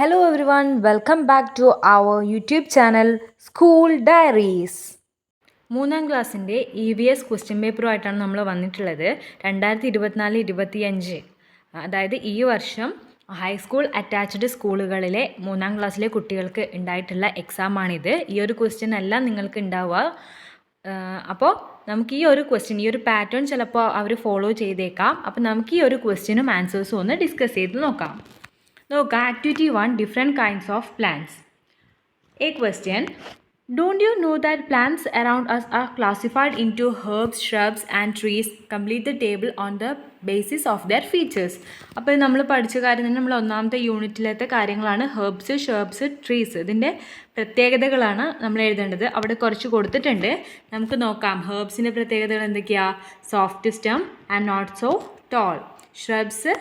Hello everyone, welcome back to our YouTube channel School Diaries. മൂന്നാം ക്ലാസ്സിൻ്റെ EVS question പേപ്പറുമായിട്ടാണ് നമ്മൾ വന്നിട്ടുള്ളത്. 2024-25 അതായത് ഈ വർഷം ഹൈസ്കൂൾ അറ്റാച്ച്ഡ് സ്കൂളുകളിലെ മൂന്നാം ക്ലാസ്സിലെ കുട്ടികൾക്ക് ഉണ്ടായിട്ടുള്ള എക്സാമാണിത്. ഈ ഒരു ക്വസ്റ്റ്യൻ അല്ല നിങ്ങൾക്ക് ഉണ്ടാവുക. അപ്പോൾ നമുക്ക് ഈ ഒരു ക്വസ്റ്റ്യൻ, ഈ ഒരു പാറ്റേൺ ചിലപ്പോൾ അവർ ഫോളോ ചെയ്തേക്കാം. അപ്പോൾ നമുക്ക് ഈ ഒരു ക്വസ്റ്റ്യനും ആൻസേഴ്സും ഒന്ന് ഡിസ്കസ് ചെയ്ത് നോക്കാം. Activity 1, different kinds of plants. A question: don't you know that plants around us are classified into herbs, shrubs and trees? Complete the table on the basis of their features. അപ്പോൾ നമ്മൾ പഠിച്ച കാര്യം തന്നെ നമ്മൾ ഒന്നാമത്തെ യൂണിറ്റിലത്തെ കാര്യങ്ങളാണ് ഹെർബ്സ്, ഷർബ്സ്, ട്രീസ്. ഇതിൻ്റെ പ്രത്യേകതകളാണ് നമ്മൾ എഴുതേണ്ടത്. അവിടെ കുറച്ച് കൊടുത്തിട്ടുണ്ട്, നമുക്ക് നോക്കാം. ഹെർബ്സിൻ്റെ പ്രത്യേകതകൾ എന്തൊക്കെയാണ്? Soft stem and not so tall. Shrubs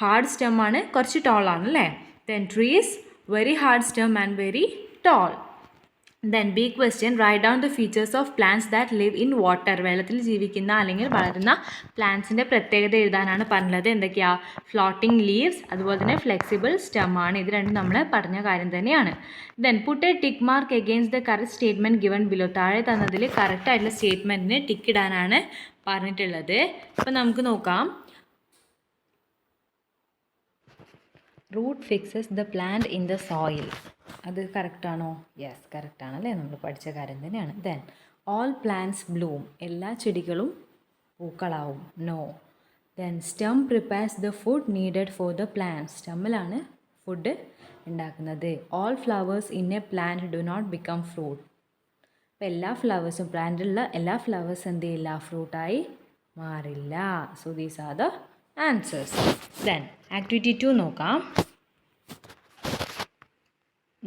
hard stem ആണ്, കുറച്ച് ടോൾ ആണ് അല്ലേ. Then trees very hard stem and very tall. Then B question: write down the features of plants that live in water. വെള്ളത്തിൽ ജീവിക്കുന്ന അല്ലെങ്കിൽ വളരുന്ന പ്ലാന്റ്സിൻ്റെ പ്രത്യേകത എഴുതാനാണ് പറഞ്ഞത്. എന്തൊക്കെയാണ്? ഫ്ലോട്ടിംഗ് ലീവ്സ്, അതുപോലെ തന്നെ ഫ്ലെക്സിബിൾ സ്റ്റെം ആണ്. ഇത് രണ്ടും നമ്മൾ പറഞ്ഞ കാര്യം തന്നെയാണ്. Then puttu a tick mark against the correct statement given below. താഴെ തന്നതിൽ കറക്റ്റ് ആയിട്ടുള്ള സ്റ്റേറ്റ്മെൻറ്റിന് ടിക്ക് ഇടാനാണ് പറഞ്ഞിട്ടുള്ളത്. അപ്പോൾ നമുക്ക് നോക്കാം. Root fixes the plant in the soil. അത് കറക്റ്റാണോ? യെസ്, കറക്റ്റാണ് അല്ലേ, നമ്മൾ പഠിച്ച കാര്യം തന്നെയാണ്. Then all plants bloom. എല്ലാ ചെടികളും പൂക്കളാവും. No. Then stem prepares the food needed for the plant. സ്റ്റെമ്മിലാണ് ഫുഡ് ഉണ്ടാക്കുന്നത്. All flowers in a plant do not become fruit. അപ്പോൾ എല്ലാ ഫ്ലവേഴ്സും, പ്ലാന്റിലുള്ള എല്ലാ ഫ്ലവേഴ്സ് എന്ത് ചെയ്യില്ല? ഫ്രൂട്ടായി മാറില്ല. So these are the answers. Then activity 2 നോക്കാം.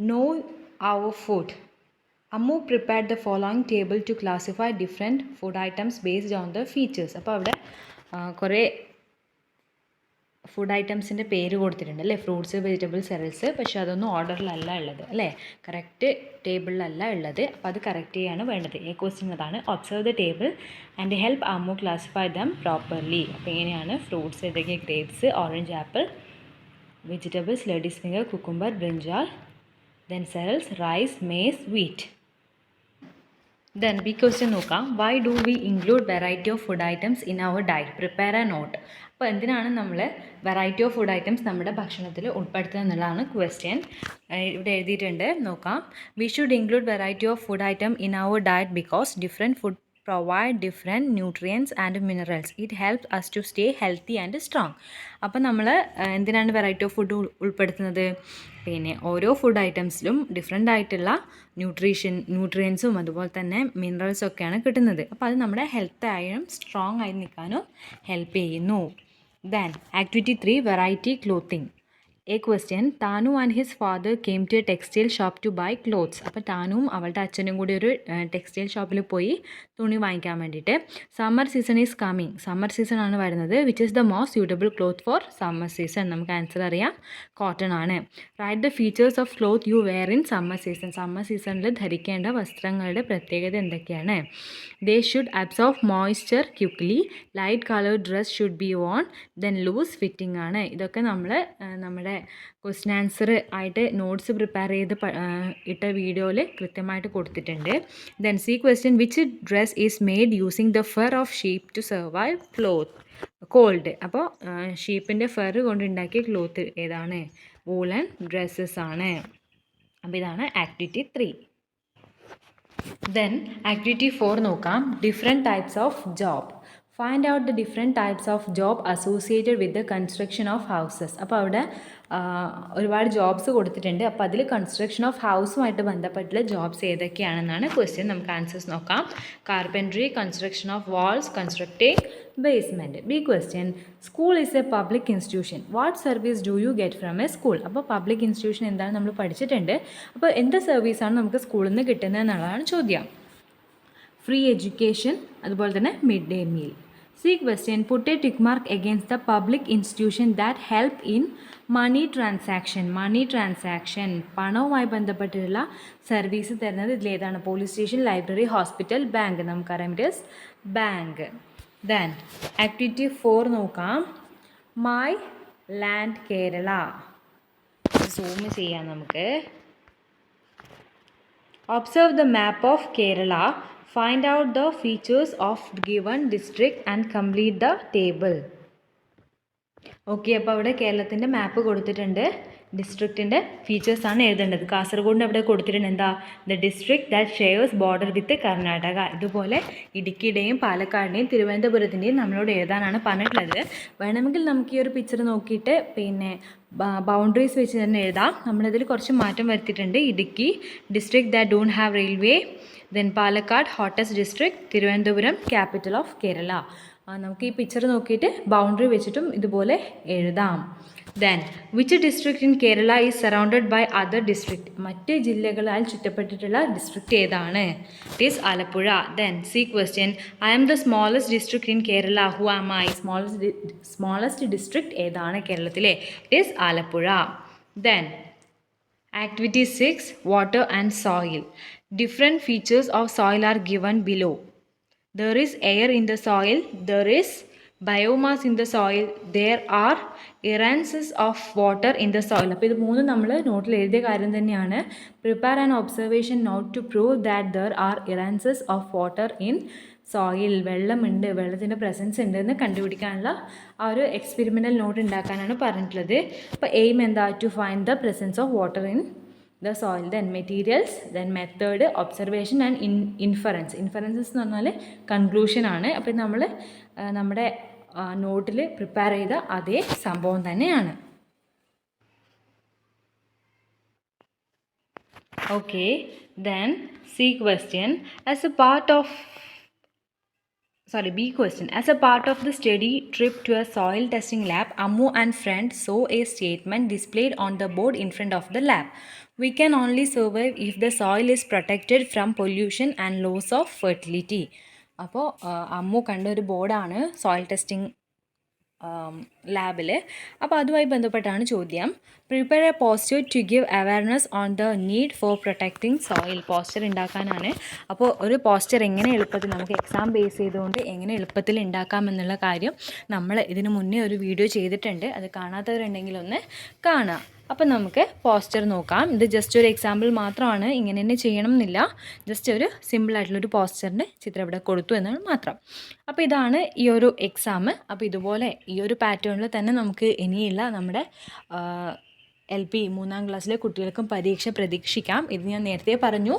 Know our food. Ammu prepared the following table to classify different food items based on the features. അപ്പോൾ അവിടെ കുറേ ഫുഡ് ഐറ്റംസിൻ്റെ പേര് കൊടുത്തിട്ടുണ്ട് അല്ലേ. Fruits, vegetables, cereals. പക്ഷേ അതൊന്നും ഓർഡറിലല്ല ഉള്ളത് അല്ലേ, കറക്റ്റ് ടേബിളിലല്ല ഉള്ളത്. അപ്പോൾ അത് കറക്റ്റ് ചെയ്യാണ് വേണ്ടത്. ഈ ക്വസ്റ്റ്യൻ അതാണ്. Observe the table and help Ammu classify them properly. അപ്പോൾ എങ്ങനെയാണ്? ഫ്രൂട്ട്സ് ഏതൊക്കെ? Grapes, orange apple. Vegetables ladies finger, cucumber, brinjal. Then cereals rice, maize, wheat. Then B question നോക്കാം. Why do we include variety of food items in our diet? Prepare a note. അപ്പോൾ എന്തിനാണ് നമ്മൾ variety of food items നമ്മുടെ ഭക്ഷണത്തിൽ ഉൾപ്പെടുത്തുക എന്നുള്ളതാണ് question. ഇവിടെ എഴുതിയിട്ടുണ്ട്, നോക്കാം. We should include variety of food item in our diet because different food provide different nutrients and minerals. It helps us to stay healthy and strong. അപ്പോൾ നമ്മൾ എന്തിനാണ് വെറൈറ്റി ഓഫ് ഫുഡ് ഉൾപ്പെടുത്തുന്നത്? പിന്നെ ഓരോ ഫുഡ് ഐറ്റംസിലും ഡിഫറെൻ്റ് ആയിട്ടുള്ള ന്യൂട്രിയൻസും അതുപോലെ തന്നെ മിനറൽസും ഒക്കെയാണ് കിട്ടുന്നത്. അപ്പോൾ അത് നമ്മുടെ ഹെൽത്തായും സ്ട്രോങ് ആയി നിൽക്കാനും ഹെൽപ്പ് ചെയ്യുന്നു. Then activity 3, variety clothing. A question: Tanu and his father came to a textile shop to buy clothes. അപ്പോൾ താനുവും അവളുടെ അച്ഛനും കൂടി ഒരു ടെക്സ്റ്റൈൽ ഷോപ്പിൽ പോയി തുണി വാങ്ങിക്കാൻ വേണ്ടിയിട്ട്. Summer season is coming. Summer season ആണ് വരുന്നത്. Which is the most suitable cloth for summer season? നമുക്ക് ആൻസർ അറിയാം, കോട്ടൺ ആണ്. Right the features of cloth you wear in summer season. Summer സീസണിൽ ധരിക്കേണ്ട വസ്ത്രങ്ങളുടെ പ്രത്യേകത എന്തൊക്കെയാണ്? They should absorb moisture quickly. Light coloured dress should be on. Then loose fitting ആണ്. ഇതൊക്കെ നമ്മൾ നമ്മുടെ ക്വസ്റ്റ്യൻ ആൻസർ ആയിട്ട് നോട്ട്സ് പ്രിപ്പയർ ചെയ്ത് ഇട്ട വീഡിയോയിൽ കൃത്യമായിട്ട് കൊടുത്തിട്ടുണ്ട്. Then C question: which dress is made using the fur of sheep to survive cold. അപ്പോൾ ഷീപ്പിൻ്റെ ഫർ കൊണ്ടുണ്ടാക്കിയ ക്ലോത്ത് ഏതാണ്? വൂളൻ ഡ്രസ്സസ് ആണ്. അപ്പോൾ ഇതാണ് ആക്ടിവിറ്റി 3. ദെൻ ആക്ടിവിറ്റി 4 നോക്കാം. Different types of job. Find out the different types of job associated with the construction of houses. അപ്പോൾ അവിടെ ഒരുപാട് ജോബ്സ് കൊടുത്തിട്ടുണ്ട്. അപ്പോൾ അതിൽ കൺസ്ട്രക്ഷൻ ഓഫ് ഹൗസുമായിട്ട് ബന്ധപ്പെട്ടുള്ള ജോബ്സ് ഏതൊക്കെയാണെന്നാണ് ക്വസ്റ്റ്യൻ. നമുക്ക് ആൻസേഴ്സ് നോക്കാം. Carpentry, construction of walls, constructing basement. B question: school is a public institution. What service do you get from a school? അപ്പോൾ പബ്ലിക് ഇൻസ്റ്റിറ്റ്യൂഷൻ എന്താണ് നമ്മൾ പഠിച്ചിട്ടുണ്ട്. അപ്പോൾ എന്ത് സർവീസാണ് നമുക്ക് സ്കൂളിൽ നിന്ന് കിട്ടുന്നത് എന്നുള്ളതാണ് ചോദ്യം. ഫ്രീ എഡ്യൂക്കേഷൻ, അതുപോലെ തന്നെ mid day meal. C question: put a tick mark against the public institution that help in money transaction. Money transaction, പണവുമായി ബന്ധപ്പെട്ടുള്ള സർവീസ് തരുന്നത് ഇതിലേതാണ്? Police station, library, hospital, bank. നമുക്കറിയാം, it is bank. Then activity 4 നോക്കാം. My land Kerala. Zoom ചെയ്യാം നമുക്ക്. Observe the map of Kerala. Find out the features of given district and complete the table. Okay, അപ്പോൾ അവിടെ കേരളത്തിൻ്റെ മാപ്പ് കൊടുത്തിട്ടുണ്ട്. ഡിസ്ട്രിക്റ്റിൻ്റെ ഫീച്ചേഴ്സാണ് എഴുതേണ്ടത്. കാസർഗോഡിൻ്റെ അവിടെ കൊടുത്തിട്ടുണ്ട് എന്താ, the district that shares border വിത്ത് കർണാടക. ഇതുപോലെ ഇടുക്കിയുടെയും പാലക്കാടിൻ്റെയും തിരുവനന്തപുരത്തിൻ്റെയും നമ്മളോട് എഴുതാനാണ് പറഞ്ഞിട്ടുള്ളത്. വേണമെങ്കിൽ നമുക്ക് ഈ ഒരു പിക്ചർ നോക്കിയിട്ട് പിന്നെ ബൗണ്ടറീസ് വെച്ച് തന്നെ എഴുതാം. നമ്മളിതിൽ കുറച്ച് മാറ്റം വരുത്തിയിട്ടുണ്ട്. Idukki district that don't have railway, then Palakkad hottest district, Thiruvananthapuram capital of Kerala. നമുക്ക് ഈ പിക്ചർ നോക്കിയിട്ട് ബൗണ്ടറി വെച്ചിട്ടും ഇതുപോലെ എഴുതാം. Then which district in Kerala is surrounded by other district. മറ്റ് ജില്ലകളാൽ ചുറ്റപ്പെട്ടിട്ടുള്ള ഡിസ്ട്രിക്റ്റ് ഏതാണ്? It is Alappuzha. Then C question, I am the smallest district in Kerala, who am I. Smallest district ഏതാണ് കേരളത്തിലെ? It is Alappuzha. Then activity 6, water and soil. Different features of soil are given below. There is air in the soil, there is biomass in the soil, there are errances of water in the soil. അപ്പോൾ ഇത് മൂന്നും നമ്മൾ നോട്ടിൽ എഴുതിയ കാര്യം തന്നെയാണ്. Prepare an observation note to prove that there are errances of water in soil. വെള്ളമുണ്ട്, വെള്ളത്തിൻ്റെ പ്രസൻസ് ഉണ്ട് എന്ന് കണ്ടുപിടിക്കാനുള്ള ആ ഒരു എക്സ്പെരിമെൻ്റൽ നോട്ട് ഉണ്ടാക്കാനാണ് പറഞ്ഞിട്ടുള്ളത്. അപ്പോൾ എയിം എന്താ? To find the presence of water in the soil. Then materials, then method, observation and inference. Inferences എന്ന് പറഞ്ഞാൽ കൺക്ലൂഷൻ ആണ്. അപ്പോൾ നമ്മൾ നമ്മുടെ നോട്ടിൽ പ്രിപ്പയർ ചെയ്ത അതേ സംഭവം തന്നെയാണ്. Okay, then C question, as a part of B question. As a part of the study trip to a soil testing lab, Ammu and friend saw a statement displayed on the board in front of the lab. We can only survive if the soil is protected from pollution and loss of fertility. അപ്പോൾ അമ്മു കണ്ട ഒരു ബോർഡാണ് soil testing ലാബിൽ. അപ്പോൾ അതുമായി ബന്ധപ്പെട്ടാണ് ചോദ്യം. Prepare a poster to give awareness on the need for protecting soil. Poster ഉണ്ടാക്കാനാണ്. അപ്പോൾ ഒരു പോസ്റ്റർ എങ്ങനെ എളുപ്പത്തിൽ നമുക്ക് എക്സാം ബേസ് ചെയ്തുകൊണ്ട് എങ്ങനെ എളുപ്പത്തിൽ ഉണ്ടാക്കാമെന്നുള്ള കാര്യം നമ്മൾ ഇതിനു മുന്നേ ഒരു വീഡിയോ ചെയ്തിട്ടുണ്ട്. അത് കാണാത്തവരുണ്ടെങ്കിൽ ഒന്ന് കാണാം. അപ്പം നമുക്ക് പോസ്റ്റർ നോക്കാം. ഇത് ജസ്റ്റ് ഒരു എക്സാമ്പിൾ മാത്രമാണ്, ഇങ്ങനെ തന്നെ ചെയ്യണം എന്നില്ല. ജസ്റ്റ് ഒരു സിമ്പിളായിട്ടുള്ളൊരു പോസ്റ്ററിൻ്റെ ചിത്രം ഇവിടെ കൊടുത്തു എന്നാണ് മാത്രം. അപ്പോൾ ഇതാണ് ഈ ഒരു എക്സാം. അപ്പോൾ ഇതുപോലെ ഈ ഒരു പാറ്റേണിൽ തന്നെ നമുക്ക് ഇനിയുള്ള നമ്മുടെ LP 3ാം ക്ലാസ്സിലെ കുട്ടികൾക്കും പരീക്ഷ പ്രതീക്ഷിക്കാം. ഇത് ഞാൻ നേരത്തെ പറഞ്ഞു,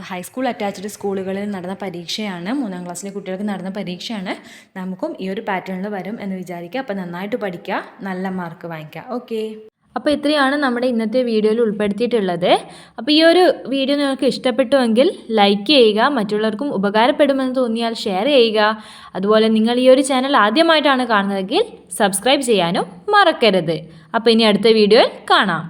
ഹൈസ്കൂൾ അറ്റാച്ച്ഡ് സ്കൂളുകളിൽ നടന്ന പരീക്ഷയാണ്, 3ാം ക്ലാസ്സിലെ കുട്ടികൾക്ക് നടന്ന പരീക്ഷയാണ്. നമുക്കും ഈ ഒരു പാറ്റേണിൽ വരും എന്ന് വിചാരിക്കുക. അപ്പോൾ നന്നായിട്ട് പഠിക്കുക, നല്ല മാർക്ക് വാങ്ങിക്കുക. ഓക്കെ, അപ്പോൾ ഇത്രയാണ് നമ്മുടെ ഇന്നത്തെ വീഡിയോയിൽ ഉൾപ്പെടുത്തിയിട്ടുള്ളത്. അപ്പോൾ ഈ ഒരു വീഡിയോ നിങ്ങൾക്ക് ഇഷ്ടപ്പെട്ടുവെങ്കിൽ ലൈക്ക് ചെയ്യുക, മറ്റുള്ളവർക്കും ഉപകാരപ്പെടുമെന്ന് തോന്നിയാൽ ഷെയർ ചെയ്യുക. അതുപോലെ നിങ്ങൾ ഈ ഒരു ചാനൽ ആദ്യമായിട്ടാണ് കാണുന്നതെങ്കിൽ സബ്സ്ക്രൈബ് ചെയ്യാനും മറക്കരുത്. അപ്പോൾ ഇനി അടുത്ത വീഡിയോയിൽ കാണാം.